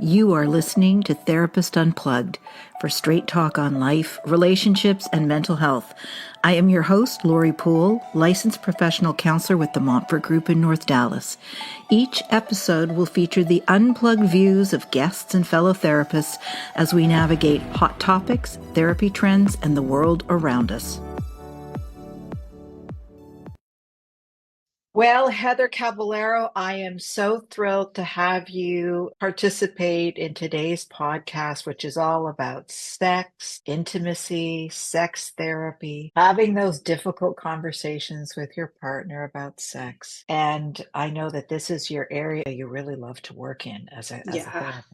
You are listening to Therapist Unplugged for straight talk on life, relationships, and mental health. I am your host, Lori Poole, licensed professional counselor with the Montfort Group in North Dallas. Each episode will feature the unplugged views of guests and fellow therapists as we navigate hot topics, therapy trends, and the world around us. Well, Heather Caballero, I am so thrilled to have you participate in today's podcast, which is all about sex, intimacy, sex therapy, having those difficult conversations with your partner about sex. And I know that this is your area you really love to work in as a therapist.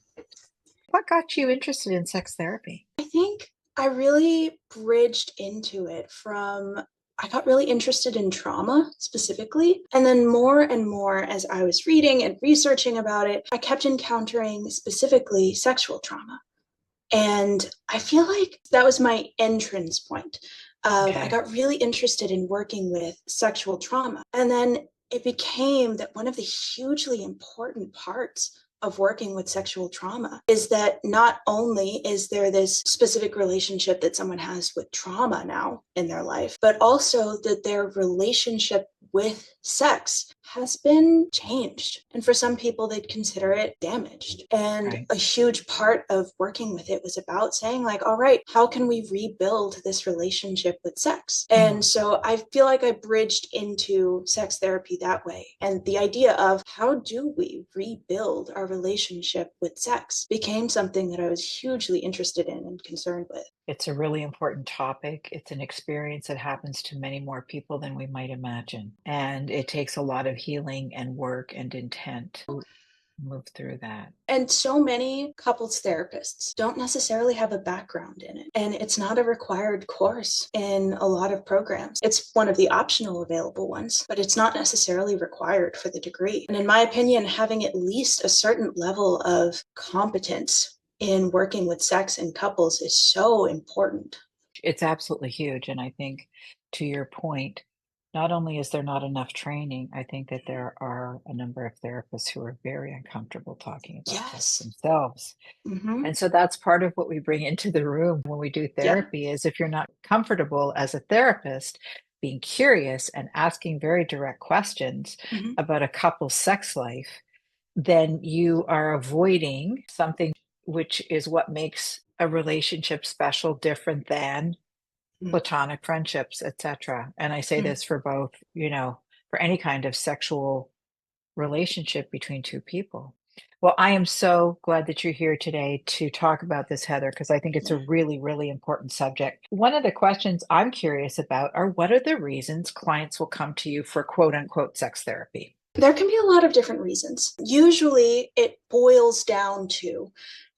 What got you interested in sex therapy? I think I really bridged into it from I got really interested in trauma specifically. And then more and more as I was reading and researching about it, I kept encountering specifically sexual trauma. And I feel like that was my entrance point. I got really interested in working with sexual trauma. And then it became that one of the hugely important parts of working with sexual trauma is that not only is there this specific relationship that someone has with trauma now in their life, but also that their relationship with sex has been changed. And for some people, they'd consider it damaged. And a huge part of working with it was about saying, like, all right, how can we rebuild this relationship with sex? And so I feel like I bridged into sex therapy that way. And the idea of how do we rebuild our relationship with sex became something that I was hugely interested in and concerned with. It's a really important topic. It's an experience that happens to many more people than we might imagine. And it takes a lot of healing and work and intent to move through that. And so many couples therapists don't necessarily have a background in it. And it's not a required course in a lot of programs. It's one of the optional available ones, but it's not necessarily required for the degree. And in my opinion, having at least a certain level of competence in working with sex and couples is so important. It's absolutely huge. And I think to your point, not only is there not enough training, I think that there are a number of therapists who are very uncomfortable talking about sex themselves. And so that's part of what we bring into the room when we do therapy is if you're not comfortable as a therapist, being curious and asking very direct questions about a couple's sex life, then you are avoiding something which is what makes a relationship special, different than platonic friendships, etc. And I say this for both, for any kind of sexual relationship between two people. Well, I am so glad that you're here today to talk about this, Heather, because I think it's a really, really important subject. One of the questions I'm curious about are what are the reasons clients will come to you for quote unquote sex therapy? There can be a lot of different reasons. Usually it boils down to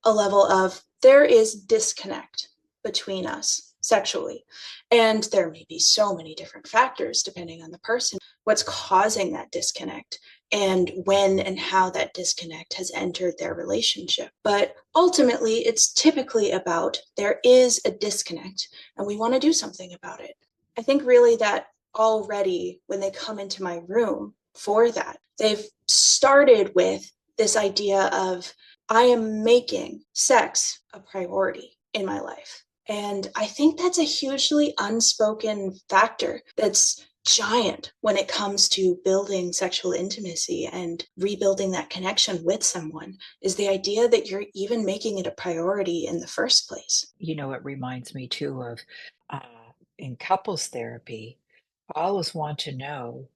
a level of there is disconnect between us sexually. And there may be so many different factors depending on the person, what's causing that disconnect and when and how that disconnect has entered their relationship. But ultimately, it's typically about there is a disconnect and we want to do something about it. I think really that already when they come into my room for that, they've started with this idea of I am making sex a priority in my life. And I think that's a hugely unspoken factor that's giant when it comes to building sexual intimacy and rebuilding that connection with someone is the idea that you're even making it a priority in the first place. It reminds me too of in couples therapy, I always want to know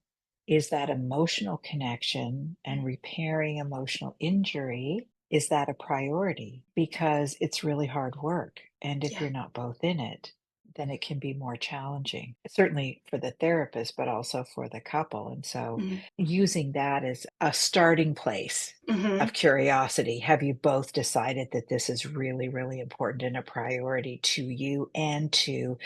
is that emotional connection and repairing emotional injury, is that a priority? Because it's really hard work. And if you're not both in it, then it can be more challenging, certainly for the therapist, but also for the couple. And so using that as a starting place of curiosity, have you both decided that this is really, really important and a priority to you and to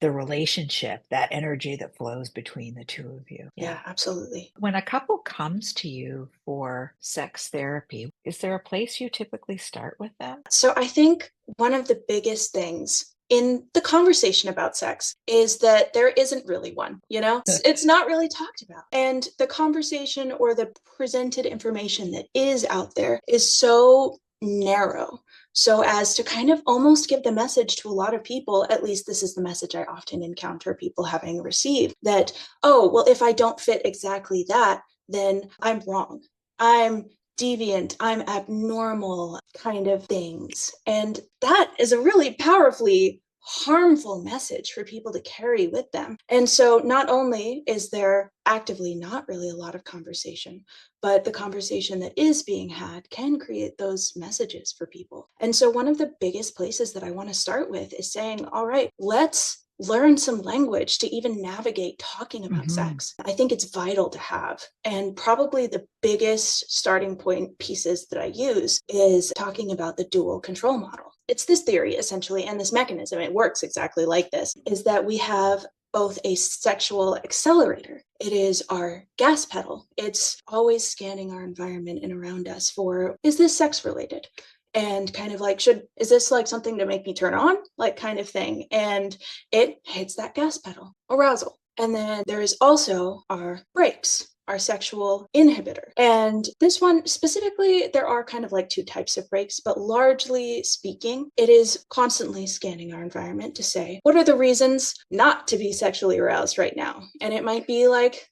the relationship, that energy that flows between the two of you? Yeah, absolutely. When a couple comes to you for sex therapy, is there a place you typically start with them? So I think one of the biggest things in the conversation about sex is that there isn't really one, it's not really talked about. And the conversation or the presented information that is out there is so narrow, so as to kind of almost give the message to a lot of people, at least this is the message I often encounter people having received, that, oh, well, if I don't fit exactly that, then I'm wrong. I'm deviant, I'm abnormal kind of things. And that is a really powerfully harmful message for people to carry with them. And so not only is there actively not really a lot of conversation, but the conversation that is being had can create those messages for people. And so one of the biggest places that I want to start with is saying, all right, let's learn some language to even navigate talking about Mm-hmm. sex. I think it's vital to have. And probably the biggest starting point pieces that I use is talking about the dual control model. It's this theory essentially, and this mechanism, it works exactly like this, is that we have both a sexual accelerator. It is our gas pedal. It's always scanning our environment and around us for, is this sex related? And kind of like, is this like something to make me turn on? Like kind of thing. And it hits that gas pedal, arousal. And then there is also our brakes, our sexual inhibitor. And this one specifically, there are kind of like two types of brakes, but largely speaking, it is constantly scanning our environment to say, what are the reasons not to be sexually aroused right now? And it might be like,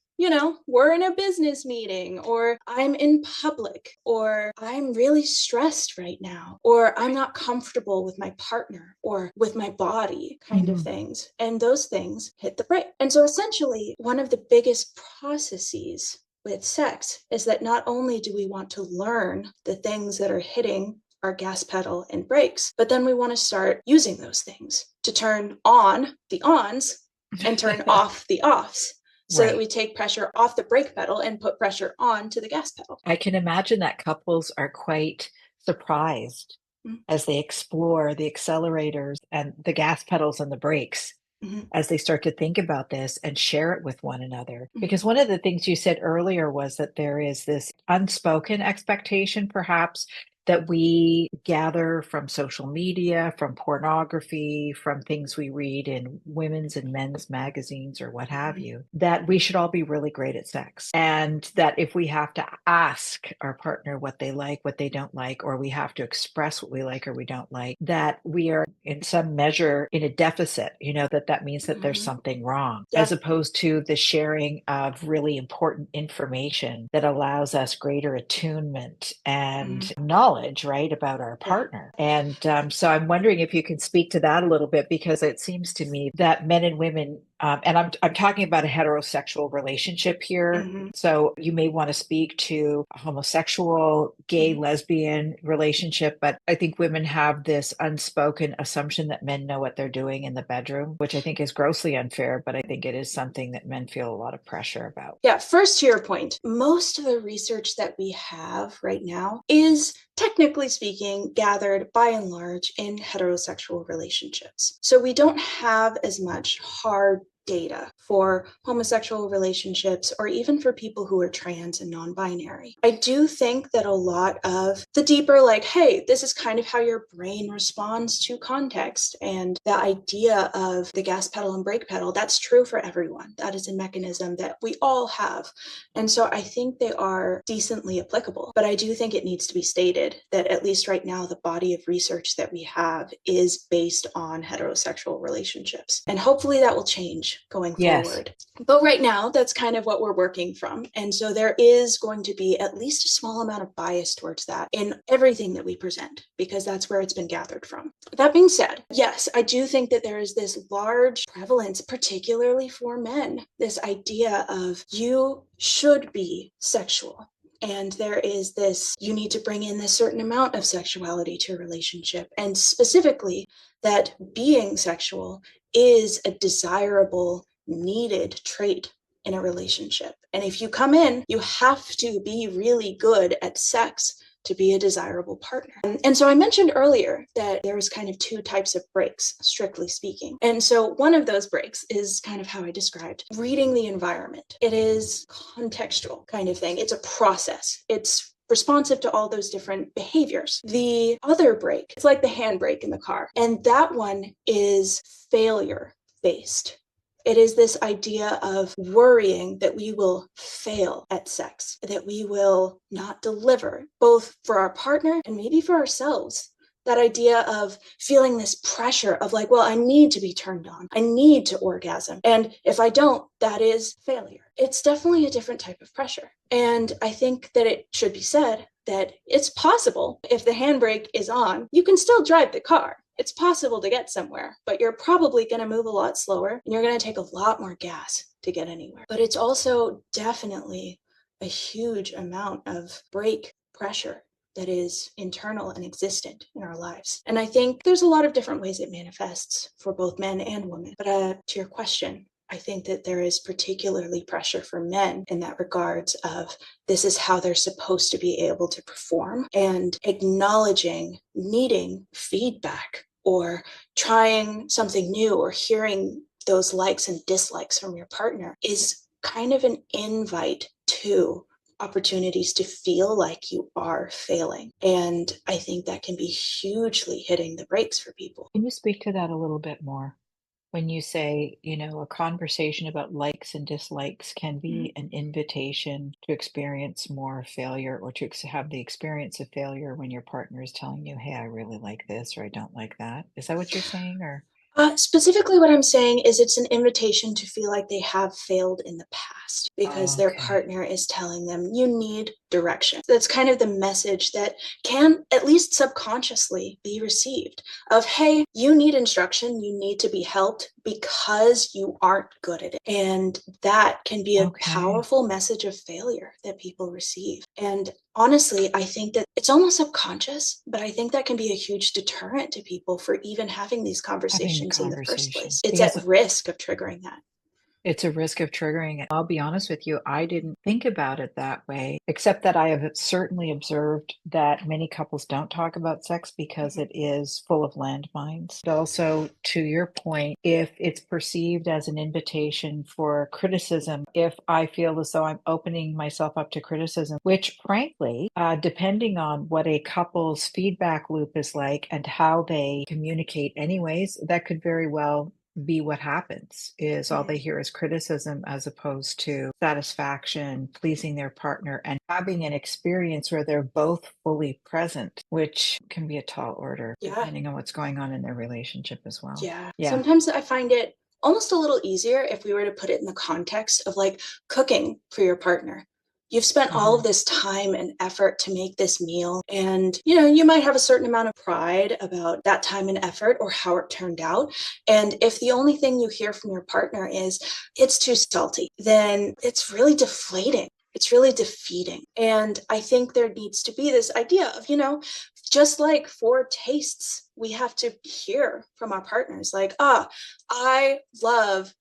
we're in a business meeting, or I'm in public, or I'm really stressed right now, or I'm not comfortable with my partner or with my body kind of Mm-hmm. things. And those things hit the brake. And so essentially, one of the biggest processes with sex is that not only do we want to learn the things that are hitting our gas pedal and brakes, but then we want to start using those things to turn on the ons and turn off the offs, so that Right. we take pressure off the brake pedal and put pressure on to the gas pedal. I can imagine that couples are quite surprised Mm-hmm. as they explore the accelerators and the gas pedals and the brakes Mm-hmm. as they start to think about this and share it with one another. Mm-hmm. Because one of the things you said earlier was that there is this unspoken expectation, perhaps, that we gather from social media, from pornography, from things we read in women's and men's magazines or what have Mm-hmm. you, that we should all be really great at sex. And that if we have to ask our partner what they like, what they don't like, or we have to express what we like or we don't like, that we are in some measure in a deficit, that means that there's Mm-hmm. something wrong, Yeah. as opposed to the sharing of really important information that allows us greater attunement and Mm-hmm. knowledge, right, about our Yeah. partner. And so I'm wondering if you can speak to that a little bit, because it seems to me that men and women, and I'm talking about a heterosexual relationship here. Mm-hmm. So you may want to speak to a homosexual, gay, Mm-hmm. lesbian relationship, but I think women have this unspoken assumption that men know what they're doing in the bedroom, which I think is grossly unfair, but I think it is something that men feel a lot of pressure about. Yeah, first to your point, most of the research that we have right now is, technically speaking, gathered by and large in heterosexual relationships. So we don't have as much hard data for homosexual relationships, or even for people who are trans and non-binary. I do think that a lot of the deeper, like, hey, this is kind of how your brain responds to context, and the idea of the gas pedal and brake pedal, that's true for everyone. That is a mechanism that we all have. And so I think they are decently applicable, but I do think it needs to be stated that at least right now, the body of research that we have is based on heterosexual relationships. And hopefully that will change going Yes. forward. But right now, that's kind of what we're working from. And so there is going to be at least a small amount of bias towards that in everything that we present, because that's where it's been gathered from. That being said, yes, I do think that there is this large prevalence, particularly for men, this idea of you should be sexual. And there is this, you need to bring in this certain amount of sexuality to a relationship. And specifically, that being sexual is a desirable, needed trait in a relationship. And if you come in, you have to be really good at sex to be a desirable partner. And so I mentioned earlier that there was kind of two types of breaks, strictly speaking. And so one of those breaks is kind of how I described reading the environment. It is contextual kind of thing. It's a process. It's responsive to all those different behaviors. The other brake, it's like the handbrake in the car. And that one is failure based. It is this idea of worrying that we will fail at sex, that we will not deliver, both for our partner and maybe for ourselves. That idea of feeling this pressure of like, well, I need to be turned on. I need to orgasm. And if I don't, that is failure. It's definitely a different type of pressure. And I think that it should be said that it's possible if the handbrake is on, you can still drive the car. It's possible to get somewhere, but you're probably going to move a lot slower and you're going to take a lot more gas to get anywhere. But it's also definitely a huge amount of brake pressure that is internal and existent in our lives. And I think there's a lot of different ways it manifests for both men and women. But to your question, I think that there is particularly pressure for men in that regards of this is how they're supposed to be able to perform, and acknowledging needing feedback or trying something new or hearing those likes and dislikes from your partner is kind of an invite to opportunities to feel like you are failing. And I think that can be hugely hitting the brakes for people. Can you speak to that a little bit more? When you say, a conversation about likes and dislikes can Mm-hmm. be an invitation to experience more failure or to have the experience of failure when your partner is telling you, hey, I really like this or I don't like that. Is that what you're saying? Or Specifically, what I'm saying is it's an invitation to feel like they have failed in the past because their okay. partner is telling them, you need direction. That's kind of the message that can, at least subconsciously, be received of, hey, you need instruction, you need to be helped because you aren't good at it. And that can be a Okay. powerful message of failure that people receive. And honestly, I think that it's almost subconscious, but I think that can be a huge deterrent to people for even having these Having the conversations in the first conversation place. It's because at risk of triggering that. it's a risk of triggering it. I'll be honest with you, I didn't think about it that way, except that I have certainly observed that many couples don't talk about sex because Mhm. it is full of landmines. But also, to your point, if it's perceived as an invitation for criticism, if I feel as though I'm opening myself up to criticism, which frankly, depending on what a couple's feedback loop is like and how they communicate anyways, that could very well be what happens is all Mhm. they hear is criticism as opposed to satisfaction, pleasing their partner, and having an experience where they're both fully present, which can be a tall order Yeah. depending on what's going on in their relationship as well. Yeah. Yeah. Sometimes I find it almost a little easier if we were to put it in the context of like cooking for your partner. You've spent all of Mhm. this time and effort to make this meal, and you might have a certain amount of pride about that time and effort or how it turned out. And if the only thing you hear from your partner is it's too salty, then it's really deflating. It's really defeating. And I think there needs to be this idea of, just like for tastes, we have to hear from our partners like, I love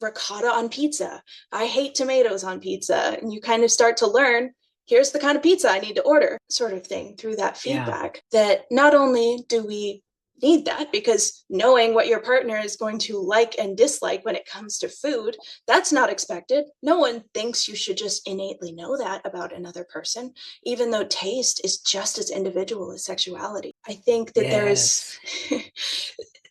ricotta on pizza. I hate tomatoes on pizza. And you kind of start to learn, here's the kind of pizza I need to order, sort of thing, through that Yeah. feedback. That not only do we need that, because knowing what your partner is going to like and dislike when it comes to food, that's not expected. No one thinks you should just innately know that about another person, even though taste is just as individual as sexuality. I think that there's Yes.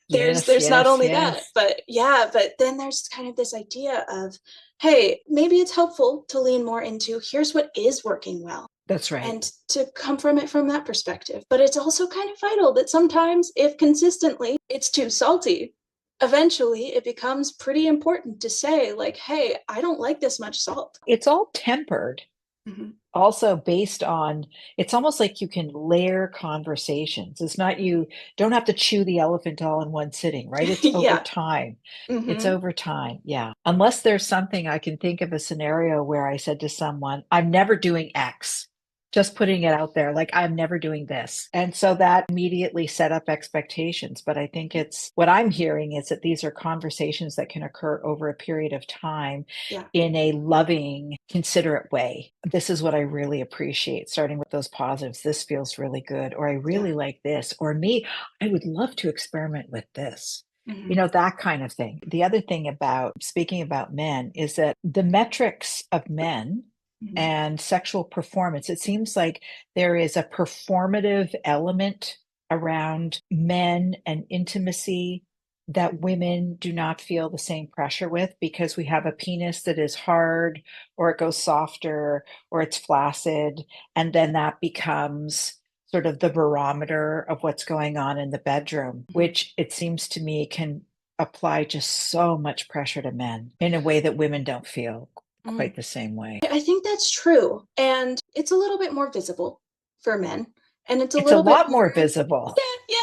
Yes, there's not yes, only that, yes. but yeah, but then there's kind of this idea of, hey, maybe it's helpful to lean more into here's what is working well That's right. and to come from it from that perspective. But it's also kind of vital that sometimes, if consistently it's too salty, eventually it becomes pretty important to say, like, hey, I don't like this much salt. It's all tempered. Mhm. Also based on it's almost like you can layer conversations. It's not you don't have to chew the elephant all in one sitting, right? It's over Yeah. time. It's Hmm. over time. Yeah. Unless there's something I can think of a scenario where I said to someone, I'm never doing X. Just putting it out there, like I'm never doing this. And so that immediately set up expectations. But I think it's what I'm hearing is that these are conversations that can occur over a period of time Yeah. in a loving, considerate way. This is what I really appreciate, starting with those positives. This feels really good, or I Yeah. really like this, or me, I would love to experiment with this. Hmm. That kind of thing. The other thing about speaking about men is that the metrics of men Hmm. and sexual performance, it seems like there is a performative element around men and intimacy that women do not feel the same pressure with because we have a penis that is hard or it goes softer or it's flaccid. And then that becomes sort of the barometer of what's going on in the bedroom, which it seems to me can apply just so much pressure to men in a way that women don't feel quite the same way. I think that's true. And it's a little bit more visible for men. And it's a It's a little bit lot more more, visible. yeah,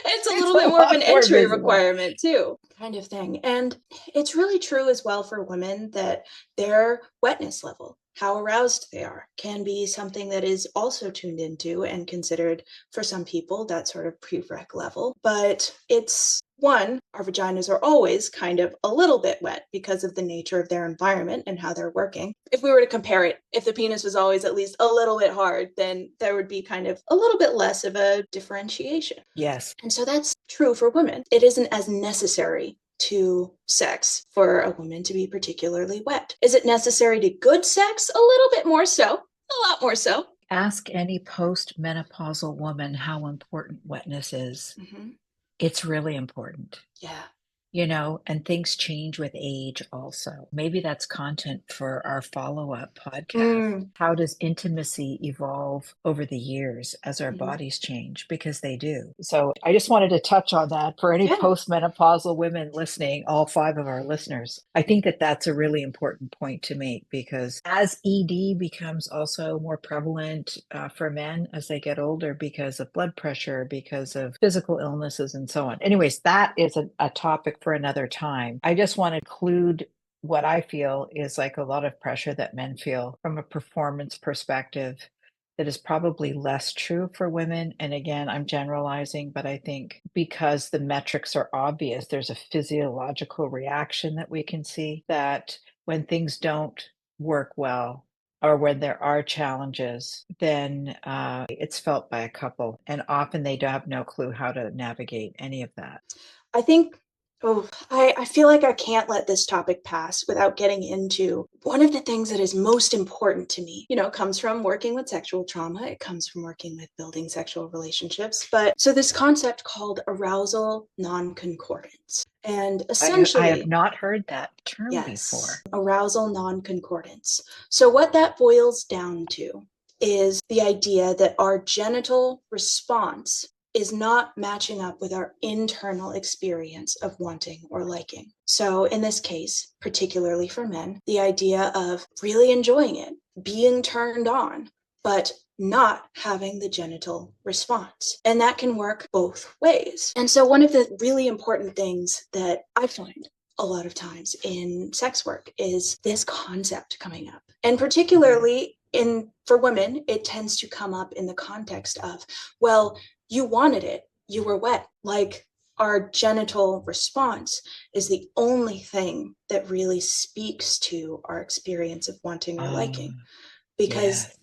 it's a It's little a bit more of an lot more entry visible. requirement too, kind of thing. And it's really true as well for women that their wetness level, how aroused they are, can be something that is also tuned into and considered for some people that sort of prereq level. But it's one, our vaginas are always kind of a little bit wet because of the nature of their environment and how they're working. If we were to compare it, if the penis was always at least a little bit hard, then there would be kind of a little bit less of a differentiation. Yes. And so that's true for women. It isn't as necessary to sex for a woman to be particularly wet. Is it necessary to good sex? A little bit more so, a lot more so. Ask any post-menopausal woman how important wetness is. It's really important. Yeah. And things change with age also. Maybe that's content for our follow-up podcast. How does intimacy evolve over the years as our bodies change? Because they do. So I just wanted to touch on that for any postmenopausal women listening, all 5 of our listeners. I think that that's a really important point to make because as ED becomes also more prevalent for men as they get older because of blood pressure, because of physical illnesses and so on. Anyways, that is a topic for another time. I just want to include what I feel is like a lot of pressure that men feel from a performance perspective that is probably less true for women. And again, I'm generalizing, but I think because the metrics are obvious, there's a physiological reaction that we can see that when things don't work well, or when there are challenges, then it's felt by a couple. And often they have no clue how to navigate any of that. I think, I feel like I can't let this topic pass without getting into one of the things that is most important to me. It comes from working with sexual trauma. It comes from working with building sexual relationships. But so this concept called arousal non-concordance. And I have essentially, not heard that term yes, before. arousal non-concordance. So what that boils down to is the idea that our genital response is not matching up with our internal experience of wanting or liking. So in this case, particularly for men, the idea of really enjoying it, being turned on, but not having the genital response. And that can work both ways. And so one of the really important things that I find a lot of times in sex work is this concept coming up. And particularly for women, it tends to come up in the context of, well, you wanted it, you were wet. Like our genital response is the only thing that really speaks to our experience of wanting or liking. Because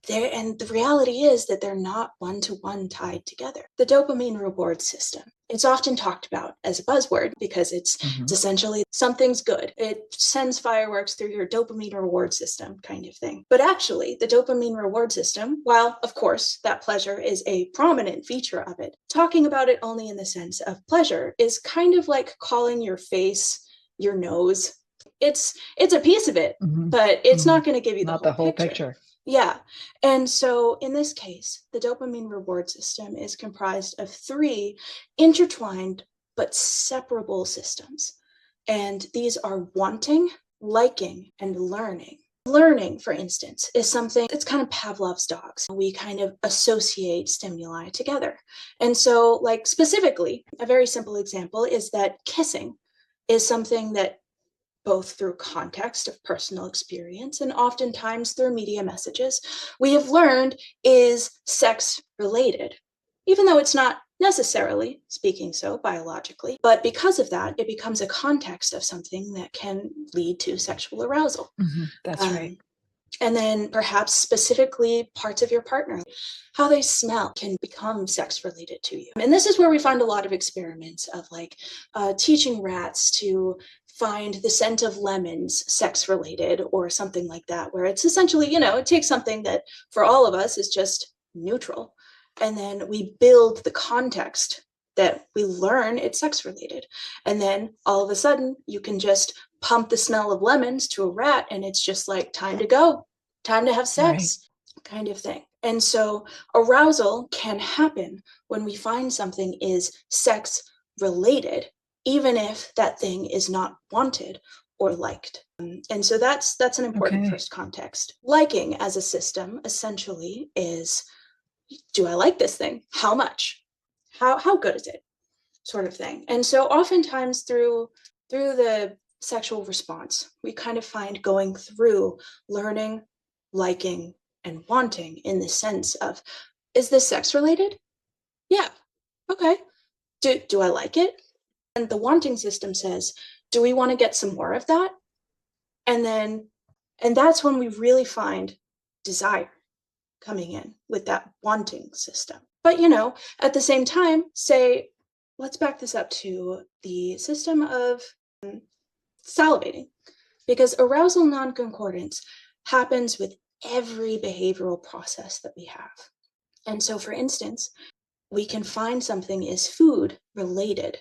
and the reality is that they're not one-to-one tied together. The dopamine reward system. It's often talked about as a buzzword because it's essentially something's good. It sends fireworks through your dopamine reward system kind of thing. But actually, the dopamine reward system, while of course that pleasure is a prominent feature of it, talking about it only in the sense of pleasure is kind of like calling your face your nose. It's a piece of it, but it's not going to give you the whole picture. Yeah. And so in this case, the dopamine reward system is comprised of 3 intertwined but separable systems. And these are wanting, liking, and learning. Learning, for instance, is something that's kind of Pavlov's dogs. We kind of associate stimuli together. And so, like specifically, a very simple example is that kissing is something that both through context of personal experience and oftentimes through media messages, we have learned is sex related, even though it's not necessarily speaking so biologically. But because of that, it becomes a context of something that can lead to sexual arousal. That's right. And then perhaps specifically parts of your partner, how they smell can become sex related to you. And this is where we find a lot of experiments of like teaching rats to find the scent of lemons sex related or something like that, where it's essentially, it takes something that for all of us is just neutral. And then we build the context that we learn it's sex related. And then all of a sudden you can just pump the smell of lemons to a rat and it's just like time to go, time to have Right. sex kind of thing. And so arousal can happen when we find something is sex related, even if that thing is not wanted or liked. And so that's an important Okay. first context. Liking as a system essentially is, do I like this thing? How much? How good is it? Sort of thing. And so oftentimes through the sexual response, we kind of find going through learning, liking, and wanting in the sense of, is this sex related? Yeah. Okay. Do I like it? And the wanting system says, do we want to get some more of that? And then, and that's when we really find desire coming in with that wanting system. But, at the same time, say, let's back this up to the system of salivating, because arousal non-concordance happens with every behavioral process that we have. And so, for instance, we can find something is food related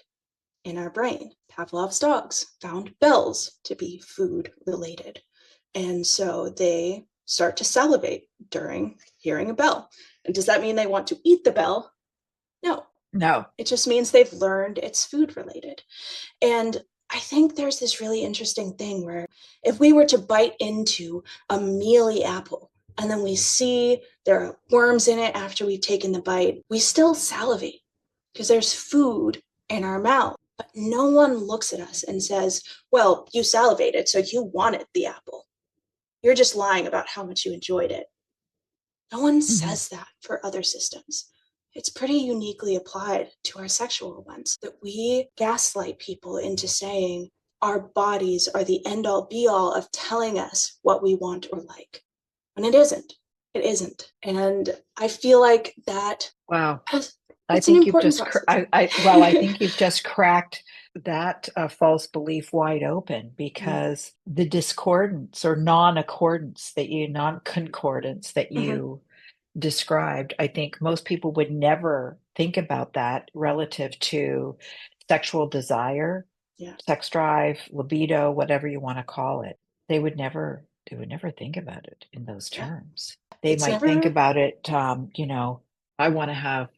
in our brain. Pavlov's dogs found bells to be food related. And so they start to salivate during hearing a bell. And does that mean they want to eat the bell? No. No. It just means they've learned it's food related. And I think there's this really interesting thing where if we were to bite into a mealy apple and then we see there are worms in it after we've taken the bite, we still salivate because there's food in our mouth. But no one looks at us and says, well, you salivated, so you wanted the apple. You're just lying about how much you enjoyed it. No one Mhm. says that for other systems. It's pretty uniquely applied to our sexual ones that we gaslight people into saying our bodies are the end all be all of telling us what we want or like. And it isn't. It isn't. And I feel like that Wow. I it's an think you've important just, process. I think you've just cracked that false belief wide open Mm-hmm. because the discordance or non-concordance that Mm-hmm. you described, I think most people would never think about that relative to sexual desire, Yeah. sex drive, libido, whatever you want to call it. They would never think about it in those Yeah. terms. They It's might think never. about it, I want to have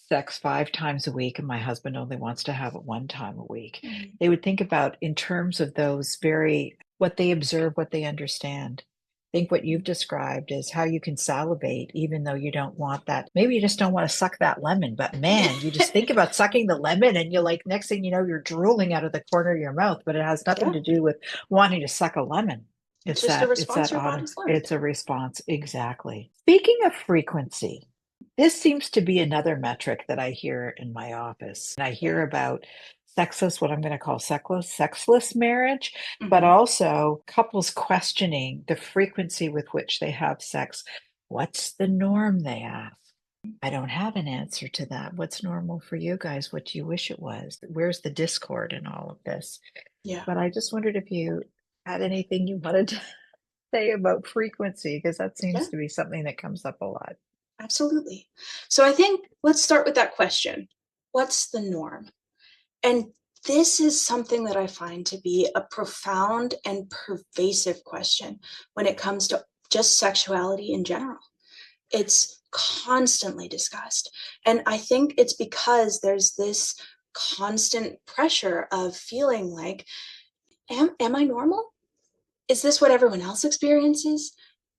sex 5 times a week and my husband only wants to have it 1 time a week. Mhm. They would think about in terms of those very what they observe, what they understand. I think what you've described is how you can salivate even though you don't want that. Maybe you just don't want to suck that lemon, but man, you just think about sucking the lemon and you're like, next thing you know, you're drooling out of the corner of your mouth, but it has nothing Yeah. to do with wanting to suck a lemon. It's It's just a that it's response that your auto, body's learned. it's a response. Exactly. Speaking of frequency, this seems to be another metric that I hear in my office. And I Yeah. hear about sexless, what I'm going to call sexless marriage, but Mm-hmm. also couples questioning the frequency with which they have sex. What's the norm, they ask. I don't have an answer to that. What's normal for you guys? What do you wish it was? Where's the discord in all of this? Yeah. But I just wondered if you had anything you wanted to say about frequency, because that Yeah. seems to be something that comes up a lot. Absolutely. So I think let's start with that question. What's the norm? And this is something that I find to be a profound and pervasive question when it comes to just sexuality in general. It's constantly discussed. And I think it's because there's this constant pressure of feeling like, am I normal? Is this what everyone else experiences?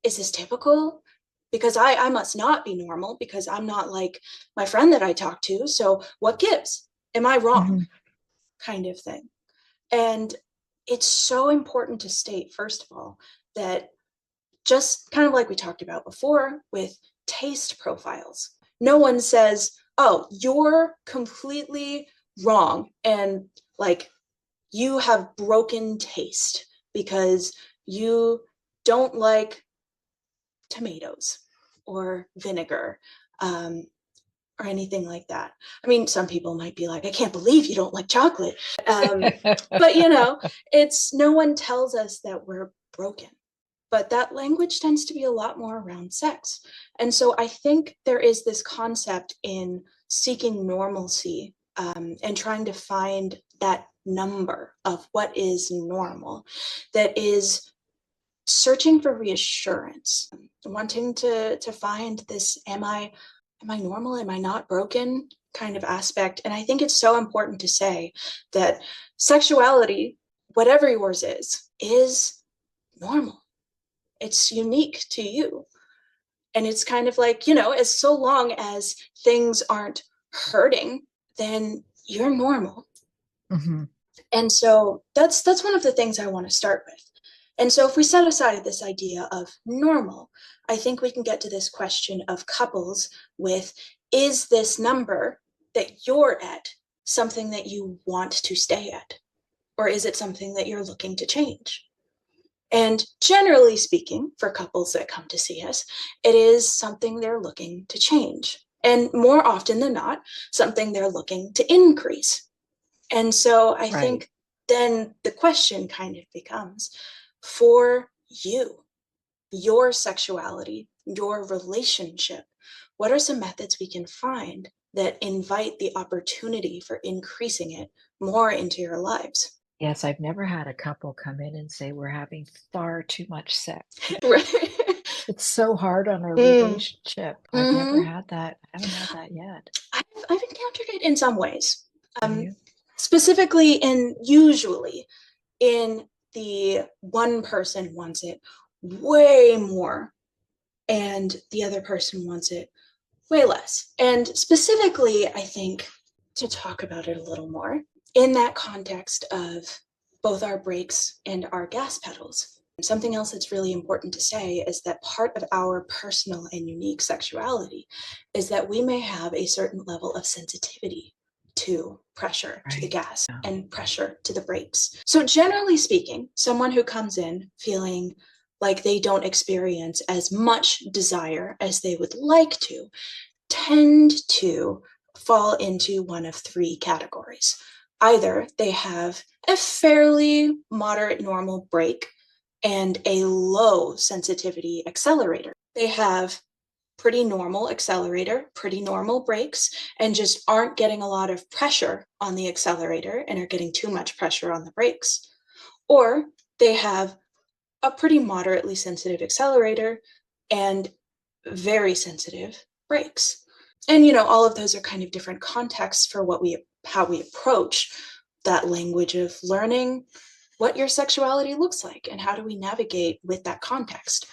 Is this typical? Because I must not be normal because I'm not like my friend that I talk to. So what gives? Am I wrong? Mhm. Kind of thing. And it's so important to state, first of all, that just kind of like we talked about before with taste profiles, no one says, oh, you're completely wrong. And like you have broken taste because you don't like tomatoes or vinegar, um, or anything like that. I mean, some people might be like, I can't believe you don't like chocolate. But it's no one tells us that we're broken. But that language tends to be a lot more around sex. And so I think there is this concept in seeking normalcy and trying to find that number of what is normal, that is searching for reassurance, wanting to find this am I normal? Am I not broken? Kind of aspect. And I think it's so important to say that sexuality, whatever yours is normal. It's unique to you. And it's kind of like, as so long as things aren't hurting, then you're normal. Mm-hmm. And so that's one of the things I want to start with. And so if we set aside this idea of normal, I think we can get to this question of couples with, is this number that you're at something that you want to stay at? Or is it something that you're looking to change? And generally speaking, for couples that come to see us, it is something they're looking to change. And more often than not, something they're looking to increase. And so I Right. think then the question kind of becomes, for you, your sexuality, your relationship, what are some methods we can find that invite the opportunity for increasing it more into your lives? Yes, I've never had a couple come in and say we're having far too much sex. Right. It's so hard on our Mm. relationship. I've never Mm-hmm. had that. I haven't had that yet. I've encountered it in some ways. Have Um, you? Specifically and usually in the one person wants it way more and the other person wants it way less. And specifically, I think to talk about it a little more in that context of both our brakes and our gas pedals. Something else that's really important to say is that part of our personal and unique sexuality is that we may have a certain level of sensitivity to pressure to the Right. gas Yeah. and pressure to the brakes. So, generally speaking, someone who comes in feeling like they don't experience as much desire as they would like to tend to fall into one of three categories. Either they have a fairly moderate normal brake and a low sensitivity accelerator. They have pretty normal accelerator, pretty normal brakes, and just aren't getting a lot of pressure on the accelerator and are getting too much pressure on the brakes. Or they have a pretty moderately sensitive accelerator and very sensitive brakes. And all of those are kind of different contexts for how we approach that language of learning what your sexuality looks like and how do we navigate with that context.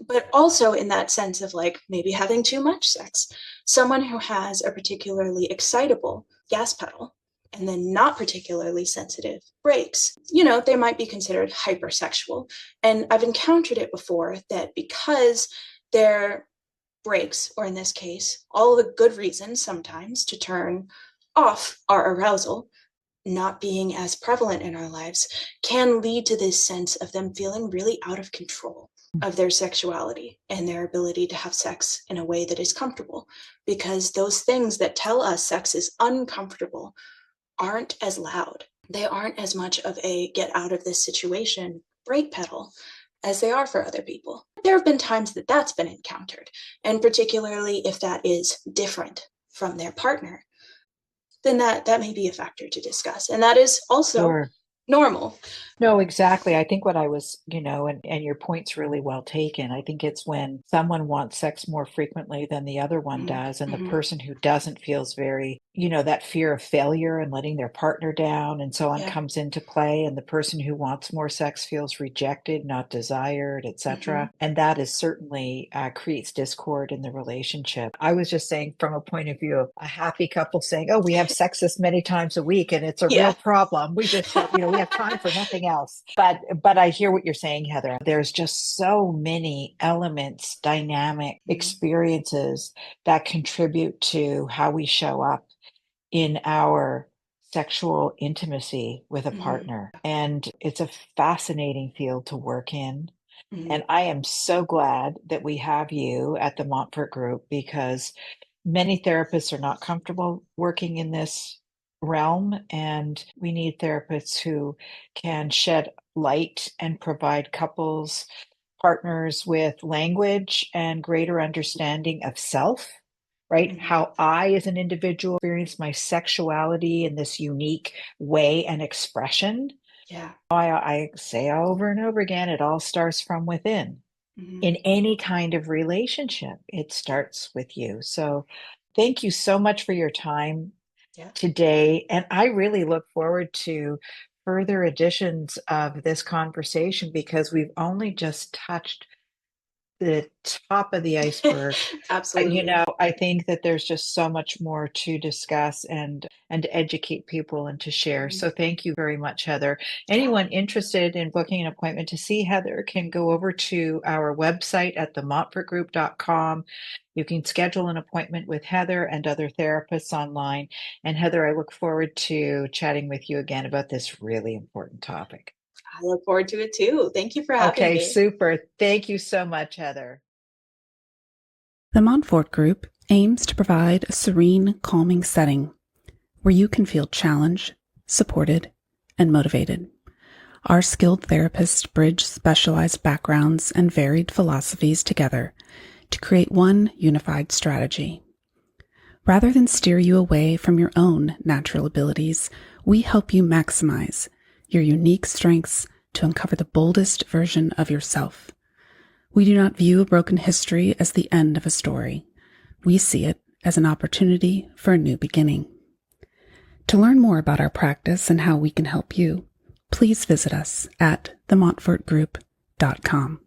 But also in that sense of like maybe having too much sex. Someone who has a particularly excitable gas pedal and then not particularly sensitive brakes, they might be considered hypersexual. And I've encountered it before that because their brakes, or in this case, all the good reasons sometimes to turn off our arousal, not being as prevalent in our lives, can lead to this sense of them feeling really out of control of their sexuality and their ability to have sex in a way that is comfortable. Because those things that tell us sex is uncomfortable aren't as loud. They aren't as much of a get out of this situation brake pedal as they are for other people. There have been times that that's been encountered, and particularly if that is different from their partner, then that may be a factor to discuss. And that is also Sure. normal. No, exactly. I think what I was, and your point's really well taken. I think it's when someone wants sex more frequently than the other one does, and the Mm-hmm. person who doesn't feels very, that fear of failure and letting their partner down and so on Yeah. comes into play. And the person who wants more sex feels rejected, not desired, Mm-hmm. etc. And that is certainly creates discord in the relationship. I was just saying from a point of view of a happy couple saying, "Oh, we have sex this many times a week, and it's a real Yeah. problem. We just, we have time for nothing else." But I hear what you're saying, Heather. There's just so many elements, dynamic experiences that contribute to how we show up in our sexual intimacy with a Mm-hmm. partner. And it's a fascinating field to work in. Mm-hmm. And I am so glad that we have you at the Montfort group because many therapists are not comfortable working in this realm, and we need therapists who can shed light and provide couples, partners with language and greater understanding of self right? Mhm. How I, as an individual, experience my sexuality in this unique way and expression. Yeah. I say over and over again, it all starts from within. Mhm. In any kind of relationship, it starts with you. So thank you so much for your time Yeah. today. And I really look forward to further editions of this conversation because we've only just touched the top of the iceberg. Absolutely. I think that there's just so much more to discuss and to educate people and to share. Mhm. So thank you very much, Heather. Yeah. Anyone interested in booking an appointment to see Heather can go over to our website at themontfortgroup.com. You can schedule an appointment with Heather and other therapists online. And Heather, I look forward to chatting with you again about this really important topic. I look forward to it too. Thank you for having Okay, me. super. Thank you so much, Heather. The Montfort Group aims to provide a serene, calming setting where you can feel challenged, supported, and motivated. Our skilled therapists bridge specialized backgrounds and varied philosophies together to create one unified strategy. Rather than steer you away from your own natural abilities, we help you maximize your unique strengths to uncover the boldest version of yourself. We do not view a broken history as the end of a story. We see it as an opportunity for a new beginning. To learn more about our practice and how we can help you, please visit us at themontfortgroup.com.